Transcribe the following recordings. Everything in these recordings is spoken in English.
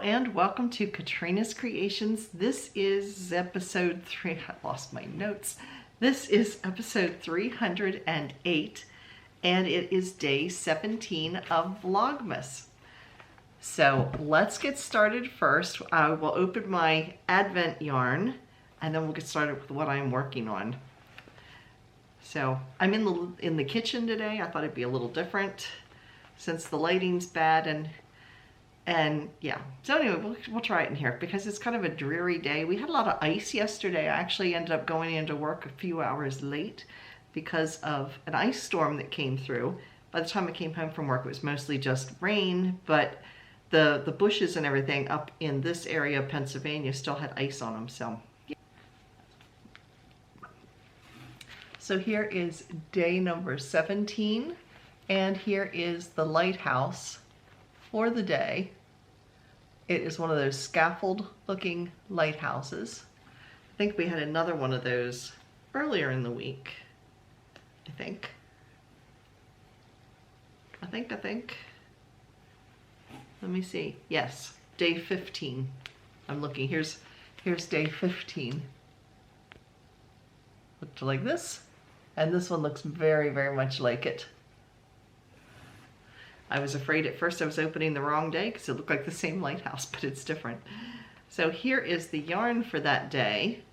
and welcome to Katrina's Creations. This is episode 3. I lost my notes. This is episode 308 and it is day 17 of Vlogmas. So let's get started first. I will open my Advent yarn and then we'll get started with what I'm working on. So I'm in the kitchen today. I thought it'd be a little different since the lighting's bad and yeah, so anyway, we'll try it in here because it's kind of a dreary day. We had a lot of ice yesterday. I actually ended up going into work a few hours late because of an ice storm that came through. By the time I came home from work, it was mostly just rain, but the bushes and everything up in this area of Pennsylvania still had ice on them. So here is day number 17, and here is the lighthouse for the day. It is one of those scaffold looking lighthouses. I think we had another one of those earlier in the week. I think. Let me see. Yes, day 15. I'm looking. Here's day 15. Looked like this, and this one looks very, very much like it. I was afraid at first I was opening the wrong day because it looked like the same lighthouse, but it's different. So here is the yarn for that day,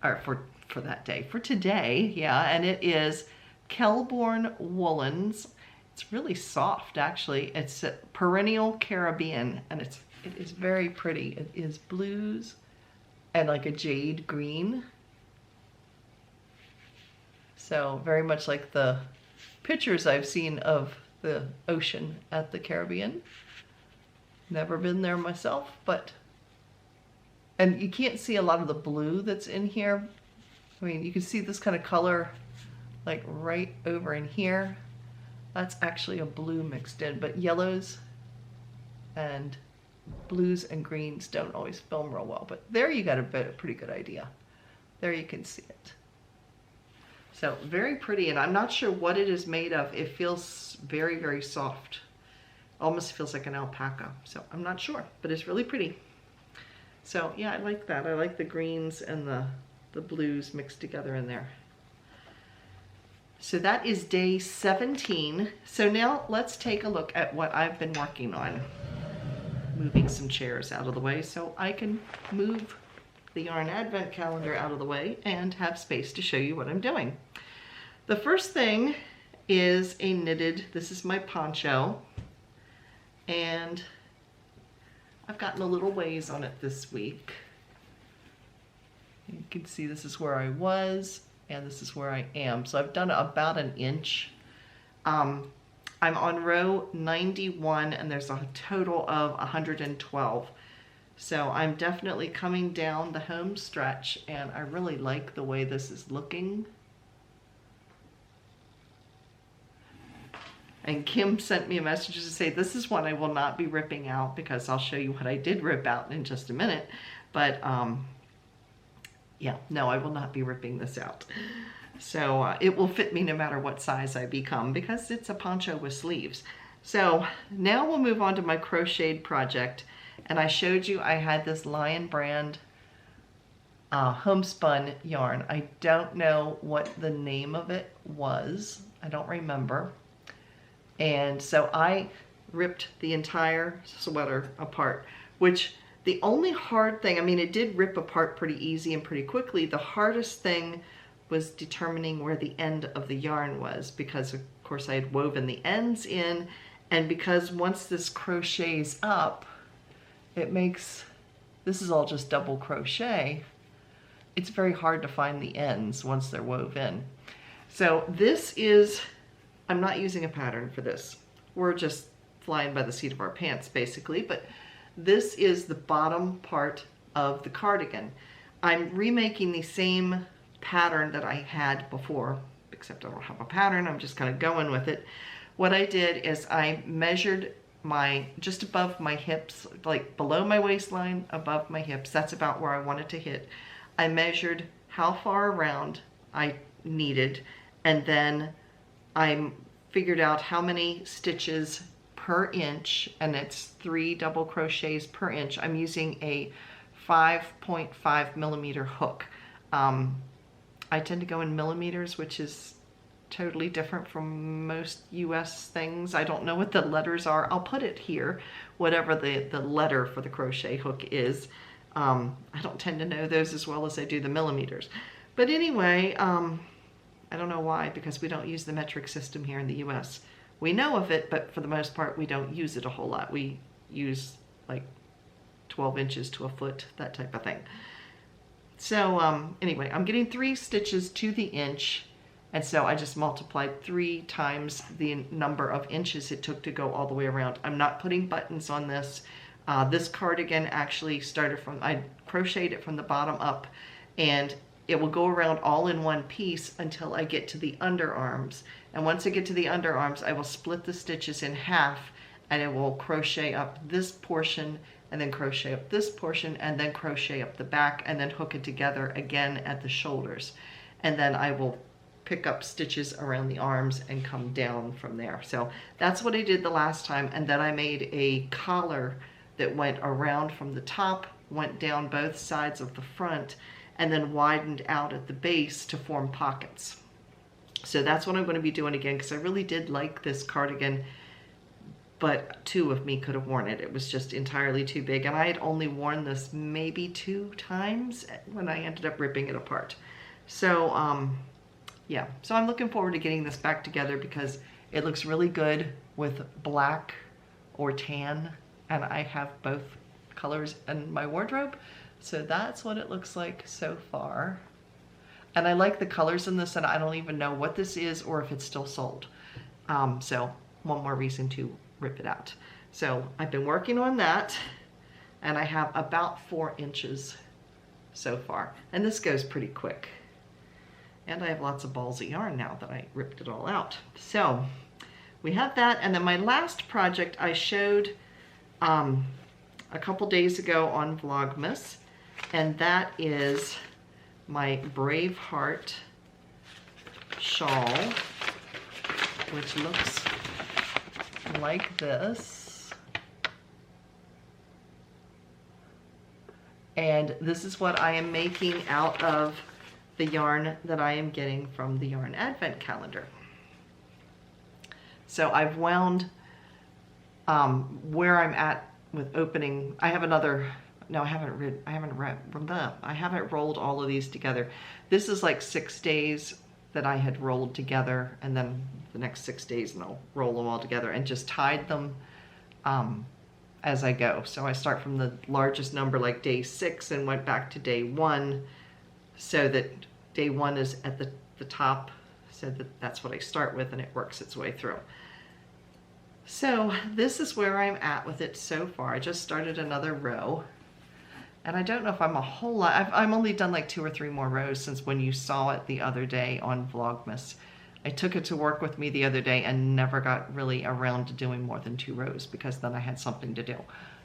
or for today, yeah, and it is Kelborn Woolens. It's really soft, actually. It's a perennial Caribbean, and it is very pretty. It is blues and like a jade green. So very much like the pictures I've seen of the ocean at the Caribbean. Never been there myself, and you can't see a lot of the blue that's in here. I mean, you can see this kind of color like right over in here. That's actually a blue mixed in, but yellows and blues and greens don't always film real well, but there you got a pretty good idea. There you can see it. So very pretty, and I'm not sure what it is made of. It feels very, very soft. Almost feels like an alpaca. So I'm not sure, but it's really pretty. So yeah, I like that. I like the greens and the blues mixed together in there. So that is day 17. So now let's take a look at what I've been working on. Moving some chairs out of the way so I can move the yarn advent calendar out of the way and have space to show you what I'm doing. The first thing is a knitted, this is my poncho, and I've gotten a little ways on it this week. You can see this is where I was and this is where I am. So I've done about an inch. I'm on row 91 and there's a total of 112. So I'm definitely coming down the home stretch and I really like the way this is looking. And Kim sent me a message to say this is one I will not be ripping out because I'll show you what I did rip out in just a minute. But yeah, no, I will not be ripping this out. So it will fit me no matter what size I become because it's a poncho with sleeves. So now we'll move on to my crocheted project. And I showed you I had this Lion brand homespun yarn. I don't know what the name of it was. I don't remember. And so I ripped the entire sweater apart, which the only hard thing, I mean, it did rip apart pretty easy and pretty quickly. The hardest thing was determining where the end of the yarn was because, of course, I had woven the ends in. And because once this crochets up, it makes, this is all just double crochet. It's very hard to find the ends once they're woven. So this is, I'm not using a pattern for this. We're just flying by the seat of our pants basically, but this is the bottom part of the cardigan. I'm remaking the same pattern that I had before, except I don't have a pattern, I'm just kind of going with it. What I did is I measured just above my hips, like below my waistline, above my hips. That's about where I wanted to hit. I measured how far around I needed, and then I figured out how many stitches per inch, and it's 3 double crochets per inch. I'm using a 5.5 millimeter hook. I tend to go in millimeters, which is totally different from most US things. I don't know what the letters are. I'll put it here, whatever the letter for the crochet hook is. I don't tend to know those as well as I do the millimeters. But anyway, I don't know why, because we don't use the metric system here in the US. We know of it, but for the most part, we don't use it a whole lot. We use like 12 inches to a foot, that type of thing. So anyway, I'm getting 3 stitches to the inch, and so I just multiplied 3 times the number of inches it took to go all the way around. I'm not putting buttons on this. This cardigan actually started from, I crocheted it from the bottom up, and it will go around all in one piece until I get to the underarms. And once I get to the underarms, I will split the stitches in half, and it will crochet up this portion, and then crochet up this portion, and then crochet up the back, and then hook it together again at the shoulders. And then I will pick up stitches around the arms and come down from there. So that's what I did the last time. And then I made a collar that went around from the top, went down both sides of the front, and then widened out at the base to form pockets. So that's what I'm going to be doing again, because I really did like this cardigan, but 2 of me could have worn it. It was just entirely too big, and I had only worn this maybe 2 times when I ended up ripping it apart. So yeah, so I'm looking forward to getting this back together because it looks really good with black or tan, and I have both colors in my wardrobe. So that's what it looks like so far. And I like the colors in this, and I don't even know what this is or if it's still sold. So one more reason to rip it out. So I've been working on that, and I have about 4 inches so far. And this goes pretty quick. And I have lots of balls of yarn now that I ripped it all out. So we have that, and then my last project I showed a couple days ago on Vlogmas, and that is my Braveheart shawl, which looks like this. And this is what I am making out of the yarn that I am getting from the Yarn Advent Calendar. So I've wound where I'm at with opening. I have another, no, I haven't rolled all of these together. This is like 6 days that I had rolled together, and then the next 6 days and I'll roll them all together and just tied them as I go. So I start from the largest number, like day 6, and went back to day 1, so that day 1 is at the top, so that's what I start with, and it works its way through. So this is where I'm at with it so far. I just started another row, and I don't know if I'm a whole lot. I've only done like 2 or 3 more rows since when you saw it the other day on Vlogmas. I took it to work with me the other day and never got really around to doing more than 2 rows because then I had something to do.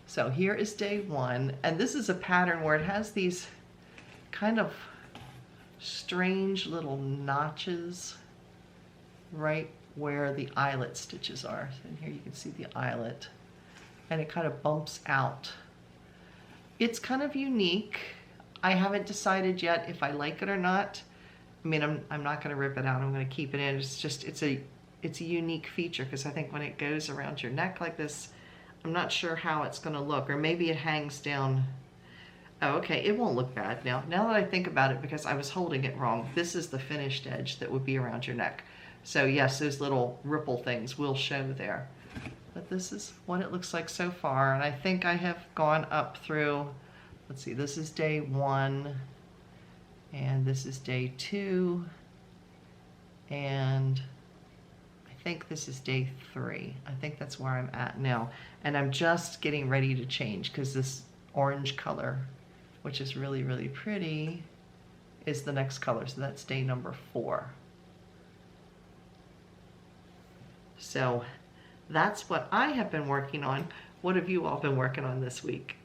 So here is day 1, and this is a pattern where it has these kind of strange little notches right where the eyelet stitches are. And here you can see the eyelet, and it kind of bumps out. It's kind of unique. I haven't decided yet if I like it or not. I mean, I'm not going to rip it out. I'm going to keep it in. It's just, it's a unique feature, because I think when it goes around your neck like this, I'm not sure how it's going to look, or maybe it hangs down. Oh, okay, it won't look bad now. Now that I think about it, because I was holding it wrong, this is the finished edge that would be around your neck. So yes, those little ripple things will show there. But this is what it looks like so far, and I think I have gone up through, let's see, this is day 1, and this is day 2, and I think this is day 3. I think that's where I'm at now. And I'm just getting ready to change, because this orange color, which is really, really pretty, is the next color. So that's day number 4. So that's what I have been working on. What have you all been working on this week?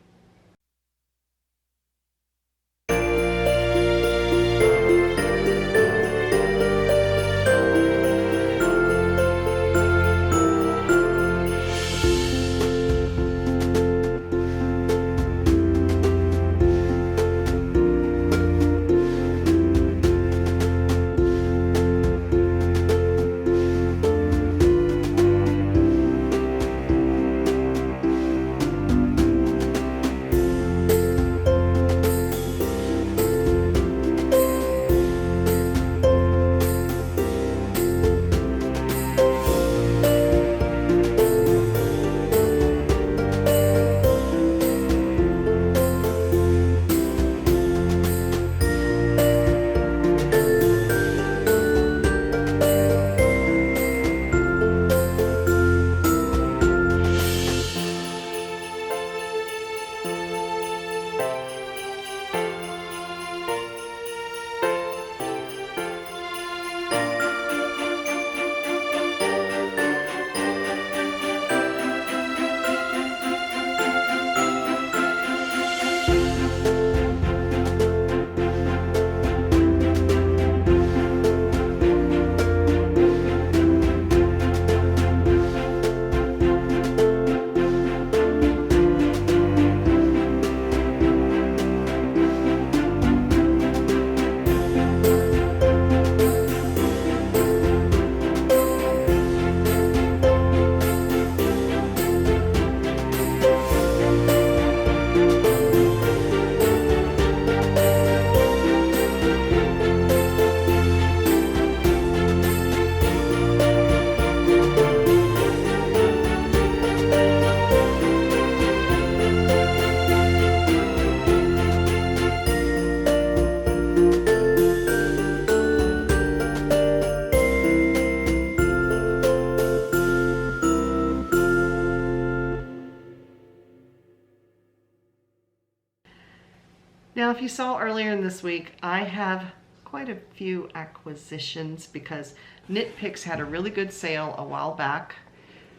Now, if you saw earlier in this week, I have quite a few acquisitions because Knit Picks had a really good sale a while back.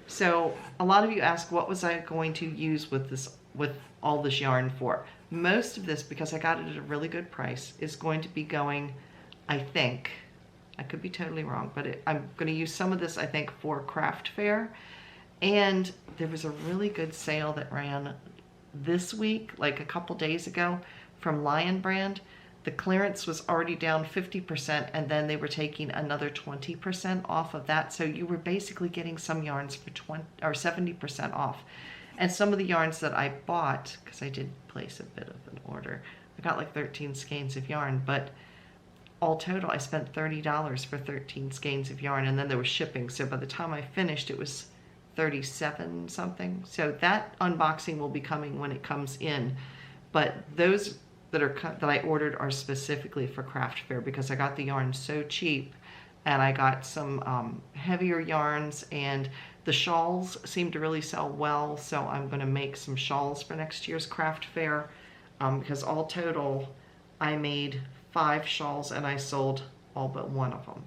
So a lot of you asked, what was I going to use with all this yarn for? Most of this, because I got it at a really good price, is going to be going, I think, I could be totally wrong, but I'm going to use some of this, I think, for craft fair. And there was a really good sale that ran this week, like a couple days ago, from Lion Brand. The clearance was already down 50%, and then they were taking another 20% off of that. So you were basically getting some yarns for 70% off. And some of the yarns that I bought, because I did place a bit of an order, I got like 13 skeins of yarn, but all total I spent $30 for 13 skeins of yarn, and then there was shipping. So by the time I finished, it was 37 something. So that unboxing will be coming when it comes in. But those that I ordered are specifically for craft fair because I got the yarn so cheap, and I got some heavier yarns, and the shawls seem to really sell well. So I'm going to make some shawls for next year's craft fair because all total I made 5 shawls and I sold all but one of them.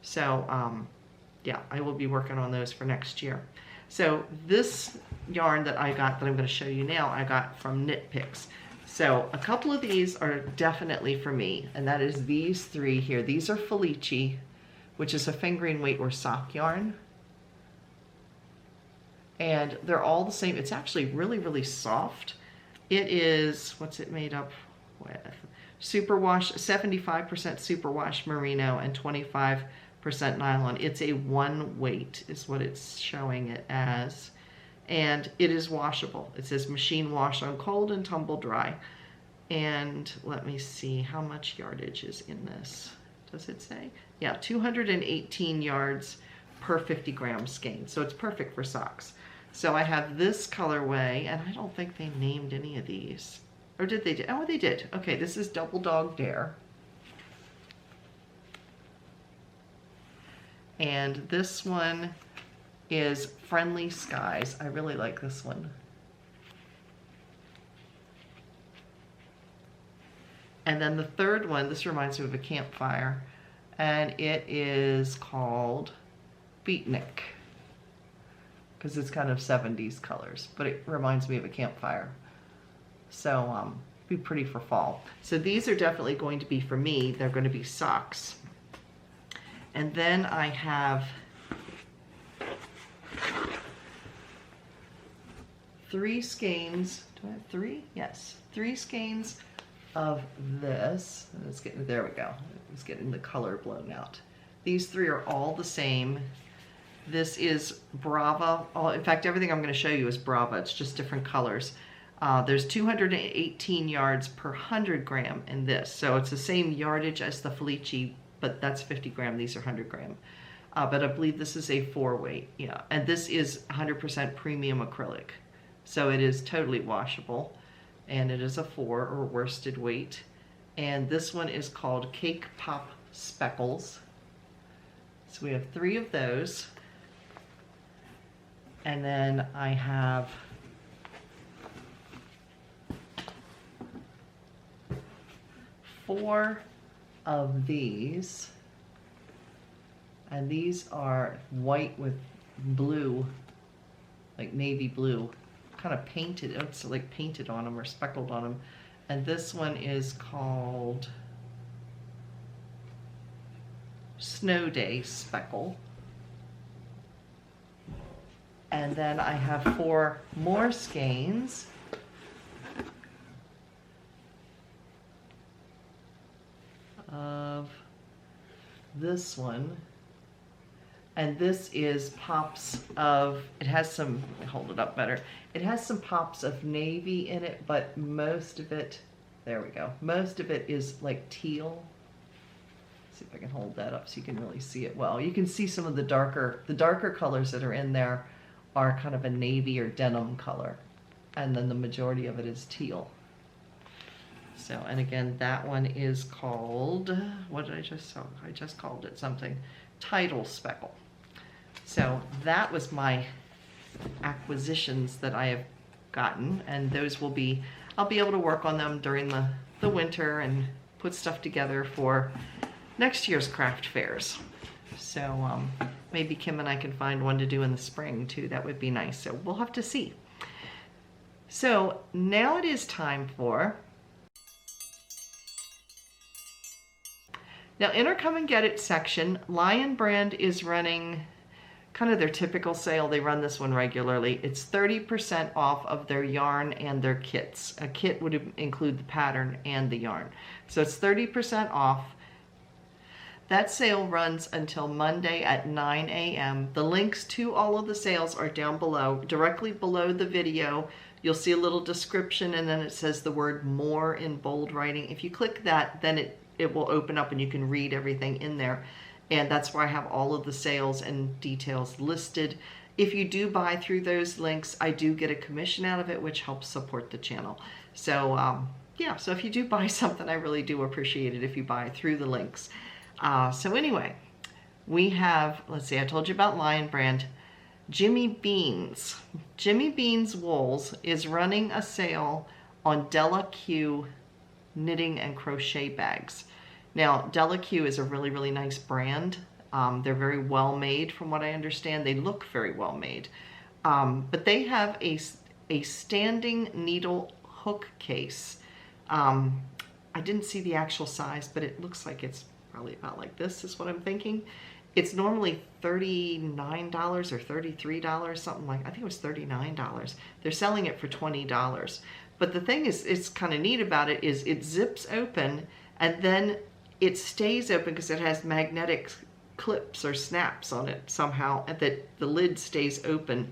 So yeah, I will be working on those for next year. So this yarn that I got that I'm going to show you now, I got from Knit Picks. So a couple of these are definitely for me, and that is these 3 here. These are Felici, which is a fingering weight or sock yarn. And they're all the same. It's actually really, really soft. It is, what's it made up with? Superwash, 75% superwash merino and 25% nylon. It's a 1 weight is what it's showing it as. And it is washable. It says machine wash on cold and tumble dry. And let me see how much yardage is in this. Does it say? Yeah, 218 yards per 50 gram skein. So it's perfect for socks. So I have this colorway, and I don't think they named any of these. Or did they? Oh, they did. Okay, this is Double Dog Dare. And this one is Friendly Skies. I really like this one. And then the third one, this reminds me of a campfire, and it is called Beatnik, because it's kind of 70s colors, but it reminds me of a campfire. So be pretty for fall. So these are definitely going to be for me. They're going to be socks. And then I have 3 skeins. Do I have 3? Yes, 3 skeins of this. Let's get, there we go. It's getting the color blown out. These 3 are all the same. This is Brava. Oh, in fact, everything I'm going to show you is Brava. It's just different colors. There's 218 yards per 100 gram in this. So it's the same yardage as the Felici, but that's 50 gram. These are 100 gram. But I believe this is a 4 weight. Yeah, and this is 100% premium acrylic. So it is totally washable. And it is a 4 or worsted weight. And this one is called Cake Pop Speckles. So we have 3 of those. And then I have four of these. And these are white with blue, like navy blue, kind of painted. It's like painted on them or speckled on them. And this one is called Snow Day Speckle. And then I have 4 more skeins. Of this one. And this is pops of, it has some, let me hold it up better. It has some pops of navy in it, but most of it, there we go. Most of it is like teal. Let's see if I can hold that up so you can really see it well. You can see some of the darker colors that are in there are kind of a navy or denim color. And then the majority of it is teal. So, and again, that one is called, what did I just say? I just called it something, Tidal Speckle. So that was my acquisitions that I have gotten, and those will be, I'll be able to work on them during the the winter and put stuff together for next year's craft fairs. So maybe Kim and I can find one to do in the spring too. That would be nice. So we'll have to see. So now it is time for... Now in our Come and Get It section, Lion Brand is running kind of their typical sale. They run this one regularly. It's 30% off of their yarn and their kits. A kit would include the pattern and the yarn. So it's 30% off. That sale runs until Monday at 9 a.m. The links to all of the sales are down below. Directly below the video, you'll see a little description, and then it says the word more in bold writing. If you click that, then it will open up and you can read everything in there. And that's where I have all of the sales and details listed. If you do buy through those links, I do get a commission out of it, which helps support the channel. So yeah, so if you do buy something, I really do appreciate it if you buy through the links. So anyway, we have, let's see, I told you about Lion Brand. Jimmy Beans. Jimmy Beans Wools is running a sale on Della Q knitting and crochet bags. Now, Della Q is a really, really nice brand. They're very well made from what I understand. They look very well made. But they have a standing needle hook case. I didn't see the actual size, but it looks like it's probably about like this is what I'm thinking. It's normally $39 or $33, something like, I think it was $39. They're selling it for $20. But the thing is, it's kind of neat about it is it zips open and then it stays open because it has magnetic clips or snaps on it somehow, and that the lid stays open.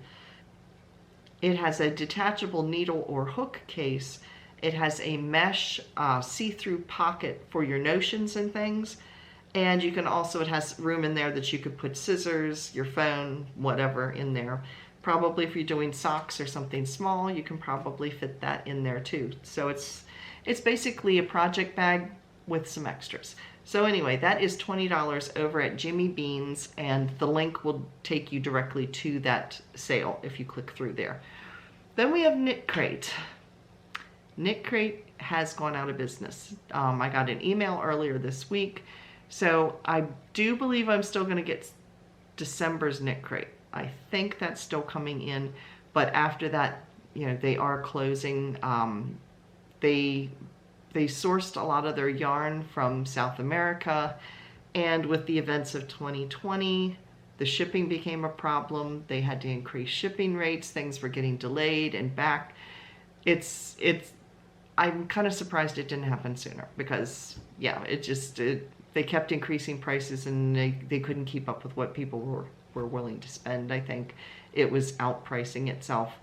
It has a detachable needle or hook case. It has a mesh see-through pocket for your notions and things. And you can also, it has room in there that you could put scissors, your phone, whatever in there. Probably if you're doing socks or something small, you can probably fit that in there too. So it's basically a project bag with some extras. So anyway, that is $20 over at Jimmy Beans, and the link will take you directly to that sale if you click through there. Then we have Knit Crate. Knit Crate has gone out of business. I got an email earlier this week. So I do believe I'm still going to get December's Knit Crate. I think that's still coming in, but after that, you know, they are closing. They sourced a lot of their yarn from South America, and with the events of 2020, the shipping became a problem. They had to increase shipping rates. Things were getting delayed and back. I'm kind of surprised it didn't happen sooner because, yeah, they kept increasing prices and they couldn't keep up with what people were willing to spend. I think it was outpricing itself.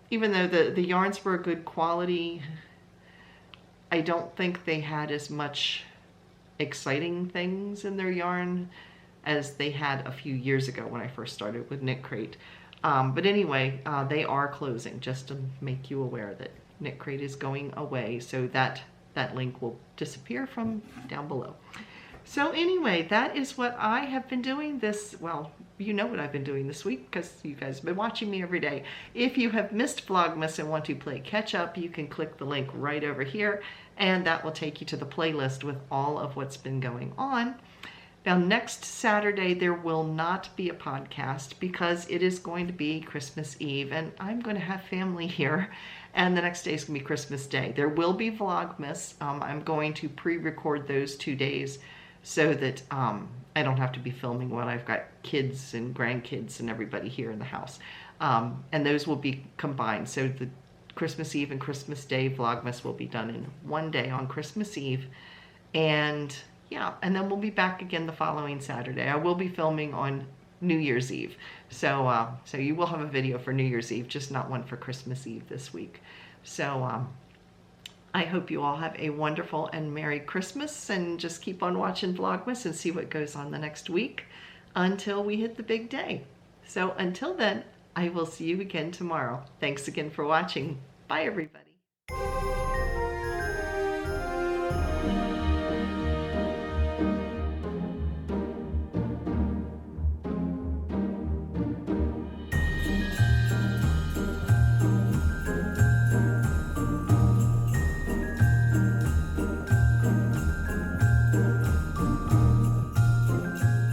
Even though the yarns were good quality, I don't think they had as much exciting things in their yarn as they had a few years ago when I first started with Knit Crate. But anyway, they are closing, just to make you aware that Knit Crate is going away. So that link will disappear from down below. So anyway, that is what I have been doing well, you know what I've been doing this week because you guys have been watching me every day. If you have missed Vlogmas and want to play catch up, you can click the link right over here, and that will take you to the playlist with all of what's been going on. Now, next Saturday, there will not be a podcast because it is going to be Christmas Eve, and I'm going to have family here, and the next day is going to be Christmas Day. There will be Vlogmas. I'm going to pre-record those 2 days so that I don't have to be filming when I've got kids and grandkids and everybody here in the house. And those will be combined. So the Christmas Eve and Christmas Day Vlogmas will be done in one day on Christmas Eve. And yeah, and then we'll be back again the following Saturday. I will be filming on New Year's Eve. So you will have a video for New Year's Eve, just not one for Christmas Eve this week. So I hope you all have a wonderful and Merry Christmas, and just keep on watching Vlogmas and see what goes on the next week until we hit the big day. So until then, I will see you again tomorrow. Thanks again for watching. Bye, everybody.